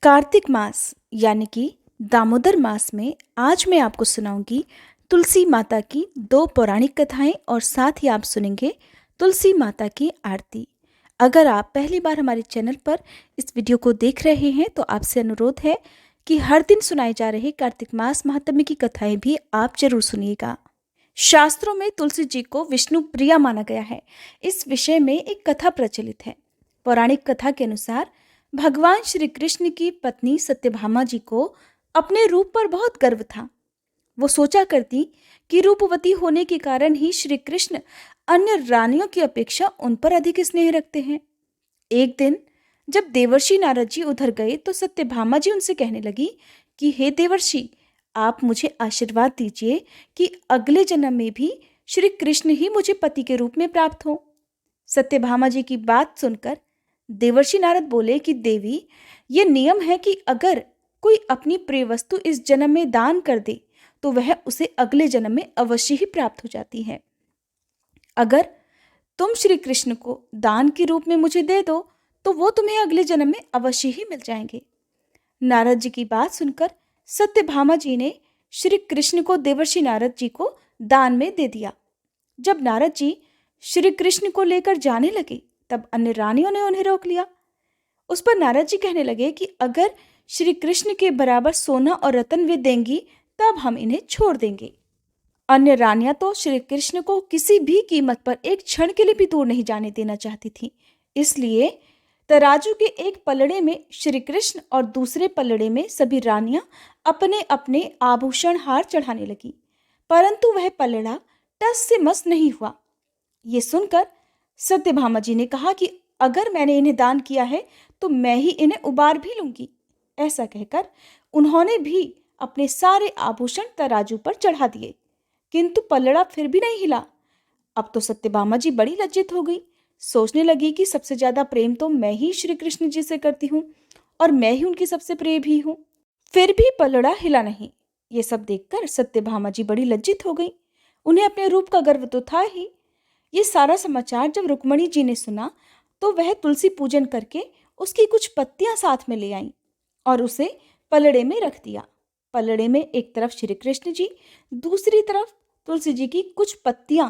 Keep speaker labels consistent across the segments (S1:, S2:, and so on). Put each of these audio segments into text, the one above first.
S1: कार्तिक मास यानी कि दामोदर मास में आज मैं आपको सुनाऊंगी तुलसी माता की दो पौराणिक कथाएं और साथ ही आप सुनेंगे तुलसी माता की आरती। अगर आप पहली बार हमारे चैनल पर इस वीडियो को देख रहे हैं तो आपसे अनुरोध है कि हर दिन सुनाए जा रहे कार्तिक मास महात्म्य की कथाएं भी आप जरूर सुनिएगा। शास्त्रों में तुलसी जी को विष्णु प्रिया माना गया है। इस विषय में एक कथा प्रचलित है। पौराणिक कथा के अनुसार भगवान श्री कृष्ण की पत्नी सत्यभामा जी को अपने रूप पर बहुत गर्व था। वो सोचा करती कि रूपवती होने के कारण ही श्री कृष्ण अन्य रानियों की अपेक्षा उन पर अधिक स्नेह रखते हैं। एक दिन जब देवर्षि नारद जी उधर गए तो सत्यभामा जी उनसे कहने लगी कि हे देवर्षि, आप मुझे आशीर्वाद दीजिए कि अगले जन्म में भी श्री कृष्ण ही मुझे पति के रूप में प्राप्त हो। सत्यभामा जी की बात सुनकर देवर्षि नारद बोले कि देवी, ये नियम है कि अगर कोई अपनी प्रिय वस्तु इस जन्म में दान कर दे तो वह उसे अगले जन्म में अवश्य ही प्राप्त हो जाती है। अगर तुम श्री कृष्ण को दान के रूप में मुझे दे दो तो वो तुम्हें अगले जन्म में अवश्य ही मिल जाएंगे। नारद जी की बात सुनकर सत्यभामा जी ने श्री कृष्ण को देवर्षि नारद जी को दान में दे दिया। जब नारद जी श्री कृष्ण को लेकर जाने लगे तब अन्य रानियों ने उन्हें रोक लिया। उस पर नारद जी कहने लगे कि अगर श्री कृष्ण के बराबर सोना और रत्न वे देंगी तब हम इन्हें छोड़ देंगे। अन्य रानियां तो श्री कृष्ण को किसी भी कीमत पर एक क्षण के लिए भी दूर नहीं जाने देना चाहती थी। इसलिए तराजू के एक पलड़े में श्री कृष्ण और दूसरे पलड़े में सभी रानियां अपने अपने आभूषण हार चढ़ाने लगी, परंतु वह पलड़ा टस से मस नहीं हुआ। ये सुनकर सत्यभामा जी ने कहा कि अगर मैंने इन्हें दान किया है तो मैं ही इन्हें उबार भी लूंगी। ऐसा कहकर उन्होंने भी अपने सारे आभूषण तराजू पर चढ़ा दिए, किंतु पलड़ा फिर भी नहीं हिला। अब तो सत्यभामा जी बड़ी लज्जित हो गई। सोचने लगी कि सबसे ज्यादा प्रेम तो मैं ही श्री कृष्ण जी से करती हूँ और मैं ही उनकी सबसे प्रिय भी हूँ, फिर भी पलड़ा हिला नहीं। ये सब देखकर सत्यभामा जी बड़ी लज्जित हो गई। उन्हें अपने रूप का गर्व तो था ही। ये सारा समाचार जब रुक्मणी जी ने सुना तो वह तुलसी पूजन करके उसकी कुछ पत्तियां साथ में ले आईं और उसे पलड़े में रख दिया। पलड़े में एक तरफ श्री कृष्ण जी, दूसरी तरफ तुलसी जी की कुछ पत्तियां।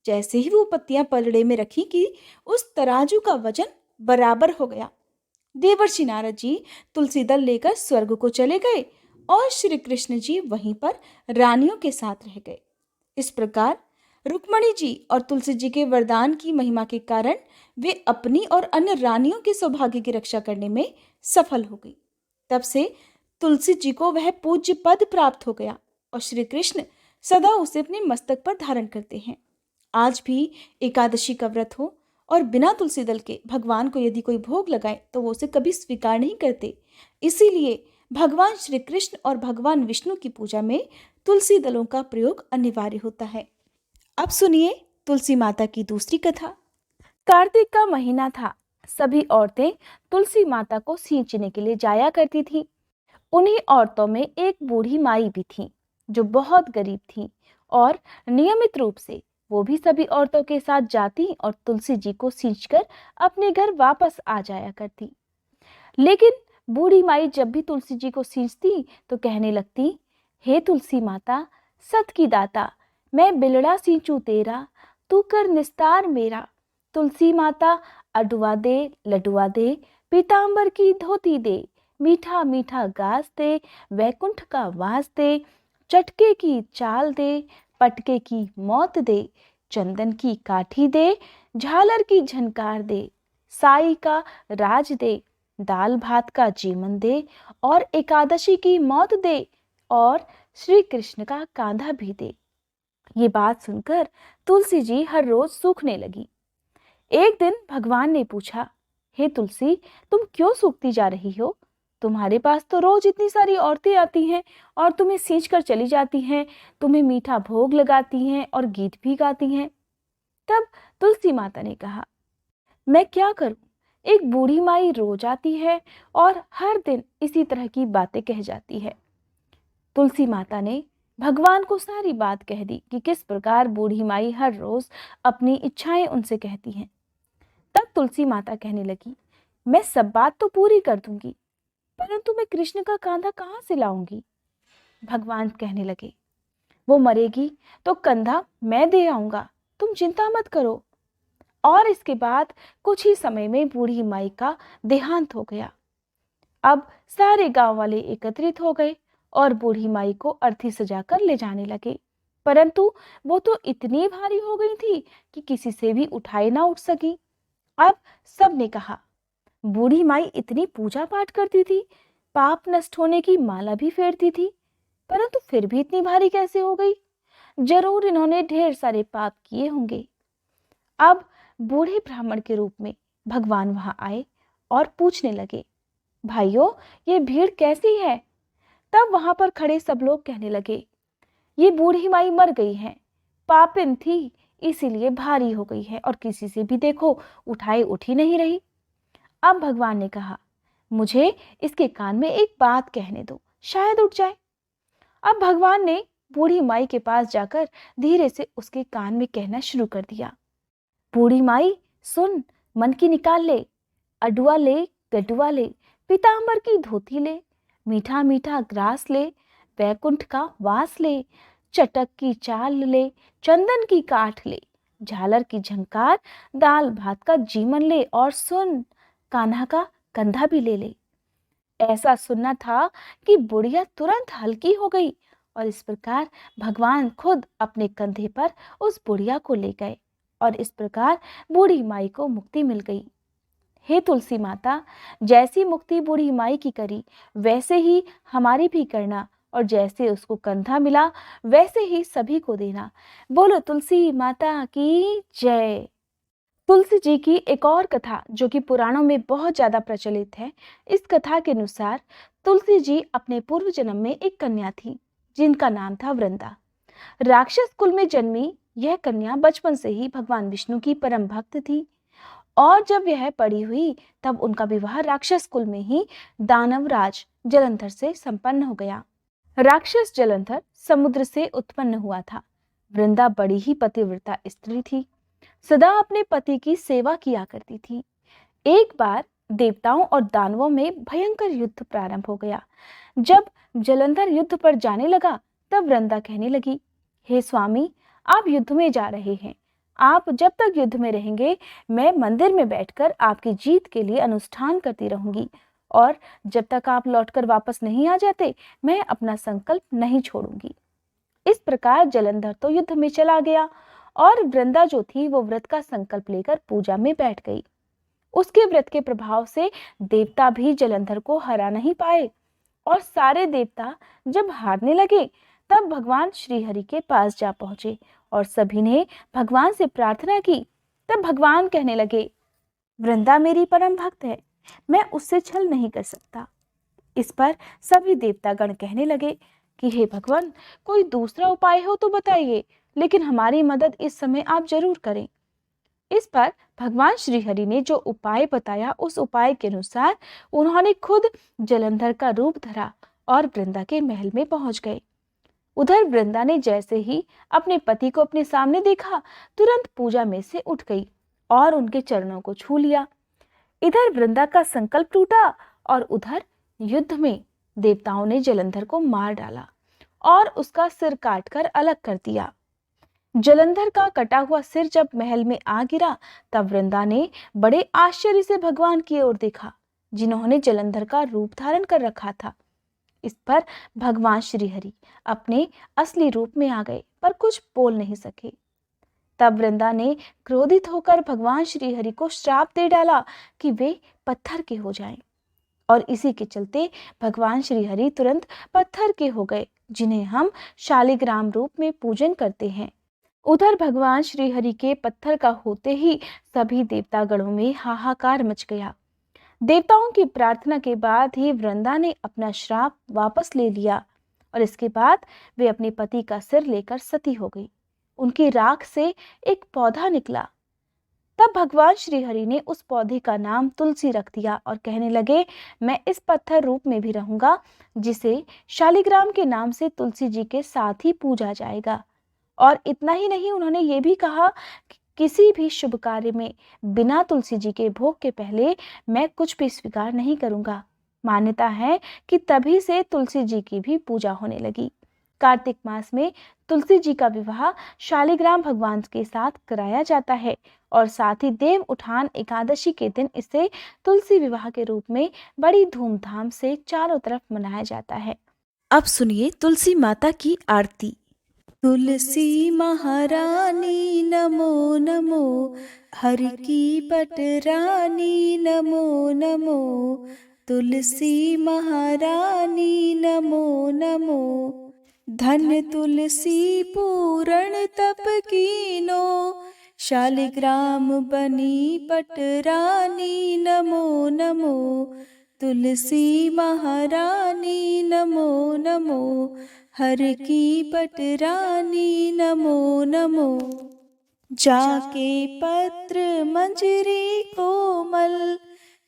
S1: जैसे ही वो पत्तियां पलड़े में रखी कि उस तराजू का वजन बराबर हो गया। देवर्षि नारद जी तुलसी दल लेकर स्वर्ग को चले गए और श्री कृष्ण जी वहीं पर रानियों के साथ रह गए। इस प्रकार रुक्मणी जी और तुलसी जी के वरदान की महिमा के कारण वे अपनी और अन्य रानियों के सौभाग्य की रक्षा करने में सफल हो गई। तब से तुलसी जी को वह पूज्य पद प्राप्त हो गया और श्री कृष्ण सदा उसे अपने मस्तक पर धारण करते हैं। आज भी एकादशी का व्रत हो और बिना तुलसी दल के भगवान को यदि कोई भोग लगाए तो वो उसे कभी स्वीकार नहीं करते। इसीलिए भगवान श्री कृष्ण और भगवान विष्णु की पूजा में तुलसी दलों का प्रयोग अनिवार्य होता है। अब सुनिए तुलसी माता की दूसरी कथा। कार्तिक का महीना था। सभी औरतें तुलसी माता को सींचने के लिए जाया करती थी। उन्हीं औरतों में एक बूढ़ी माई भी थी जो बहुत गरीब थी और नियमित रूप से वो भी सभी औरतों के साथ जाती और तुलसी जी को सींचकर अपने घर वापस आ जाया करती। लेकिन बूढ़ी माई जब भी तुलसी जी को सींचती तो कहने लगती, हे तुलसी माता, सत की दाता, मैं बिलड़ा सींचू तेरा, तू कर निस्तार मेरा। तुलसी माता अडुआ दे, लडुआ दे, पीतांबर की धोती दे, मीठा मीठा गास दे, वैकुंठ का वास दे, चटके की चाल दे, पटके की मौत दे, चंदन की काठी दे, झालर की झनकार दे, साई का राज दे, दाल भात का जीवन दे और एकादशी की मौत दे और श्री कृष्ण का कांधा भी दे। ये बात सुनकर तुलसी जी हर रोज सूखने लगी। एक दिन भगवान ने पूछा, हे तुलसी, तुम क्यों सूखती जा रही हो? तुम्हारे पास तो रोज इतनी सारी औरतें आती हैं और तुम्हें सींच कर चली जाती हैं, तुम्हें मीठा भोग लगाती हैं और गीत भी गाती हैं। तब तुलसी माता ने कहा, मैं क्या करूं? एक बूढ़ी माई रोज आती है और हर दिन इसी तरह की बातें कह जाती है। तुलसी माता ने भगवान को सारी बात कह दी कि किस प्रकार बूढ़ी माई हर रोज अपनी इच्छाएं उनसे कहती हैं। तब तुलसी माता कहने लगी, मैं सब बात तो पूरी कर दूंगी, परंतु मैं कृष्ण का कंधा कहाँ से लाऊंगी? भगवान कहने लगे, वो मरेगी तो कंधा मैं दे आऊंगा, तुम चिंता मत करो। और इसके बाद कुछ ही समय में बूढ़ी माई का देहांत हो गया। अब सारे गांव वाले एकत्रित हो गए और बूढ़ी माई को अर्थी सजाकर ले जाने लगे। परंतु वो तो इतनी भारी हो गई थी कि किसी से भी उठाए ना उठ सकी। अब सबने कहा, बूढ़ी माई इतनी पूजा पाठ करती थी, पाप नष्ट होने की माला भी फेरती थी, परंतु फिर भी इतनी भारी कैसे हो गई? जरूर इन्होंने ढेर सारे पाप किए होंगे। अब बूढ़े ब्राह्मण के रूप में भगवान वहां आए और पूछने लगे, भाइयों, ये भीड़ कैसी है? तब वहां पर खड़े सब लोग कहने लगे, ये बूढ़ी माई मर गई है, पापिन थी, इसीलिए भारी हो गई है और किसी से भी देखो उठाई उठी नहीं रही। अब भगवान ने कहा, मुझे इसके कान में एक बात कहने दो, शायद उठ जाए। अब भगवान ने बूढ़ी माई के पास जाकर धीरे से उसके कान में कहना शुरू कर दिया, बूढ़ी माई सुन, मन की निकाल ले, अडुआ ले, गडुआ ले, पीतांबर की धोती ले, मीठा मीठा ग्रास ले, वैकुंठ का वास ले, चटक की चाल ले, चंदन की काठ ले, झालर की झंकार, दाल भात का जीवन ले, और सुन, कान्हा का कंधा भी ले ले। ऐसा सुनना था कि बुढ़िया तुरंत हल्की हो गई और इस प्रकार भगवान खुद अपने कंधे पर उस बुढ़िया को ले गए और इस प्रकार बूढ़ी माई को मुक्ति मिल गई। हे तुलसी माता, जैसी मुक्ति बूढ़ी माई की करी वैसे ही हमारी भी करना, और जैसे उसको कंधा मिला वैसे ही सभी को देना। बोलो तुलसी माता की जय। तुलसी जी की एक और कथा जो कि पुराणों में बहुत ज्यादा प्रचलित है। इस कथा के अनुसार तुलसी जी अपने पूर्व जन्म में एक कन्या थी जिनका नाम था वृंदा। राक्षस कुल में जन्मी यह कन्या बचपन से ही भगवान विष्णु की परम भक्त थी और जब यह बड़ी हुई तब उनका विवाह राक्षस कुल में ही दानवराज जलंधर से संपन्न हो गया। राक्षस जलंधर समुद्र से उत्पन्न हुआ था। वृंदा बड़ी ही पतिव्रता स्त्री थी, सदा अपने पति की सेवा किया करती थी। एक बार देवताओं और दानवों में भयंकर युद्ध प्रारंभ हो गया। जब जलंधर युद्ध पर जाने लगा तब वृंदा कहने लगी, हे स्वामी, आप युद्ध में जा रहे हैं, आप जब तक युद्ध में रहेंगे मैं मंदिर में बैठकर आपकी जीत के लिए अनुष्ठान करती रहूंगी, और जब तक आप लौटकर वापस नहीं आ जाते मैं अपना संकल्प नहीं छोड़ूंगी। इस प्रकार जलंधर तो युद्ध में चला गया और वृंदा जो थी वो व्रत का संकल्प लेकर पूजा में बैठ गई। उसके व्रत के प्रभाव से देवता भी जलंधर को हरा नहीं पाए और सारे देवता जब हारने लगे तब भगवान श्रीहरि के पास जा पहुंचे और सभी ने भगवान से प्रार्थना की। तब भगवान कहने लगे, वृंदा मेरी परम भक्त है, मैं उससे छल नहीं कर सकता। इस पर सभी देवतागण कहने लगे कि हे भगवान, कोई दूसरा उपाय हो तो बताइए, लेकिन हमारी मदद इस समय आप जरूर करें। इस पर भगवान श्रीहरि ने जो उपाय बताया उस उपाय के अनुसार उन्होंने खुद जलंधर का रूप धरा और वृंदा के महल में पहुंच गए। उधर वृंदा ने जैसे ही अपने पति को अपने सामने देखा तुरंत पूजा में से उठ गई और उनके चरणों को छू लिया। इधर वृंदा का संकल्प टूटा और उधर युद्ध में देवताओं ने जलंधर को मार डाला और उसका सिर काटकर अलग कर दिया। जलंधर का कटा हुआ सिर जब महल में आ गिरा तब वृंदा ने बड़े आश्चर्य से भगवान की ओर देखा जिन्होंने जलंधर का रूप धारण कर रखा था। इस पर भगवान श्रीहरि अपने असली रूप में आ गए पर कुछ बोल नहीं सके। तब वृंदा ने क्रोधित होकर भगवान श्रीहरि को श्राप दे डाला कि वे पत्थर के हो जाएं, और इसी के चलते भगवान श्रीहरि तुरंत पत्थर के हो गए जिन्हें हम शालिग्राम रूप में पूजन करते हैं। उधर भगवान श्रीहरि के पत्थर का होते ही सभी देवतागणों में हाहाकार मच गया। देवताओं की प्रार्थना के बाद ही वृंदा ने अपना श्राप वापस ले लिया और इसके बाद वे अपने पति का सिर लेकर सती हो गई। उनकी राख से एक पौधा निकला। तब भगवान श्रीहरि ने उस पौधे का नाम तुलसी रख दिया और कहने लगे, मैं इस पत्थर रूप में भी रहूंगा जिसे शालिग्राम के नाम से तुलसी जी के साथ ही पूजा जाएगा। और इतना ही नहीं, उन्होंने ये भी कहा कि किसी भी शुभ कार्य में बिना तुलसी जी के भोग के पहले मैं कुछ भी स्वीकार नहीं करूंगा। मान्यता है कि तभी से तुलसी जी की भी पूजा होने लगी। कार्तिक मास में तुलसी जी का विवाह शालिग्राम भगवान के साथ कराया जाता है और साथ ही देव उठान एकादशी के दिन इसे तुलसी विवाह के रूप में बड़ी धूमधाम से चारों तरफ मनाया जाता है। अब सुनिए तुलसी माता की आरती। तुलसी महारानी नमो नमो, हर की पटरानी नमो नमो, तुलसी महारानी नमो नमो, धन तुलसी पूरण तप कीनो, शालिग्राम बनी पटरानी नमो नमो, तुलसी महारानी नमो नमो, हर की पटरानी नमो नमो। जाके पत्र मंजरी कोमल,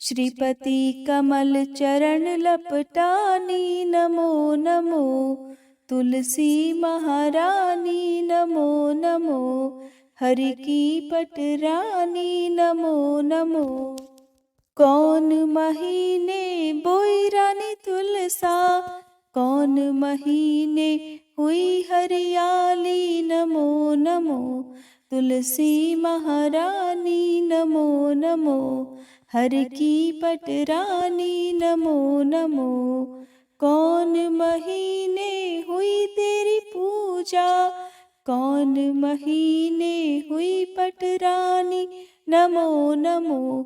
S1: श्रीपति कमल चरण लपटानी नमो नमो, तुलसी महारानी नमो नमो, हर की पटरानी नमो नमो। कौन महीने बोई रानी तुलसा, कौन महीने हुई हरियाली नमो नमो, तुलसी महारानी नमो नमो, हर की पटरानी नमो नमो। कौन महीने हुई तेरी पूजा, कौन महीने हुई पटरानी नमो नमो,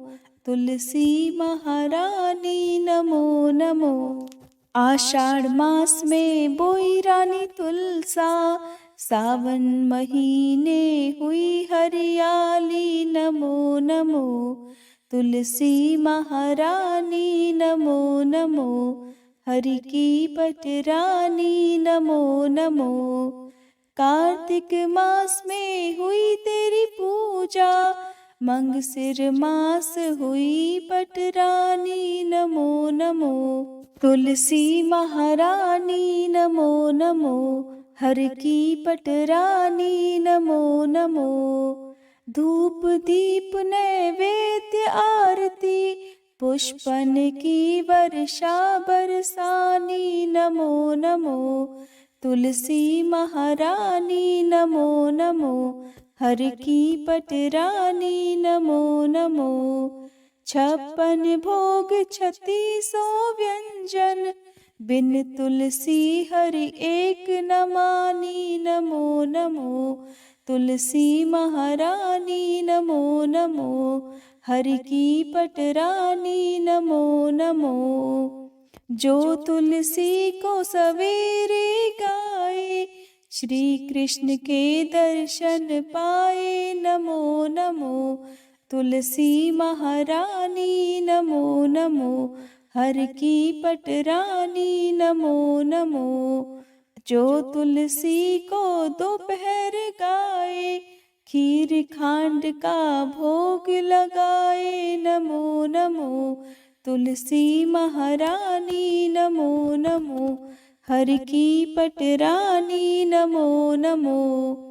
S1: तुलसी महारानी नमो नमो। आषाढ़ मास में बोई रानी तुलसा, सावन महीने हुई हरियाली नमो नमो, तुलसी महारानी नमो नमो, हरि की पटरानी नमो नमो। कार्तिक मास में हुई तेरी पूजा, मंगसिर मास हुई पटरानी नमो नमो, तुलसी महारानी नमो नमो, हर की पटरानी नमो नमो। धूप दीप नैवेद्य आरती, पुष्पन की वर्षा बरसानी नमो नमो, तुलसी महारानी नमो नमो, हर की पटरानी नमो नमो। 56 भोग 3600 व्यंजन, बिन तुलसी हरि एक न मानी नमो नमो, तुलसी महारानी नमो नमो, हरि की पटरानी नमो नमो। जो तुलसी को सवेरे गाए, श्री कृष्ण के दर्शन पाए नमो नमो, तुलसी महारानी नमो नमो, हर की पटरानी नमो नमो। जो तुलसी को दोपहर गाए, खीर खांड का भोग लगाए नमो नमो, तुलसी महारानी नमो नमो, हर की पटरानी नमो नमो।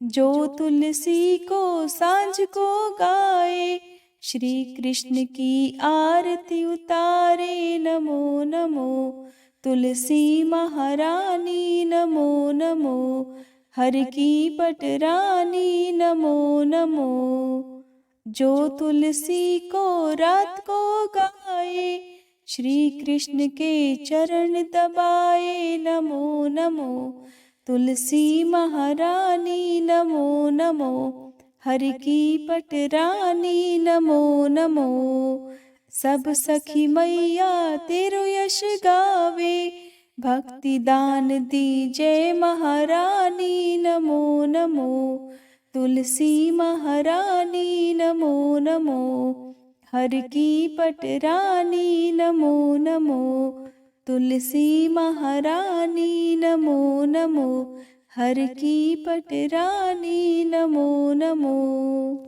S1: जो तुलसी को सांझ को गाए, श्री कृष्ण की आरती उतारे नमो नमो, तुलसी महारानी नमो नमो, हर की पटरानी नमो नमो। जो तुलसी को रात को गाए, श्री कृष्ण के चरण दबाए नमो नमो, तुलसी महारानी नमो नमो, हर की पटरानी नमो नमो। सब सखी मैया तेरो यश गावे, भक्ति दान दी जय महारानी नमो नमो, तुलसी महारानी नमो नमो, हर की पटरानी नमो नमो, तुलसी महारानी नमो नमो, हर की पटरानी नमो नमो।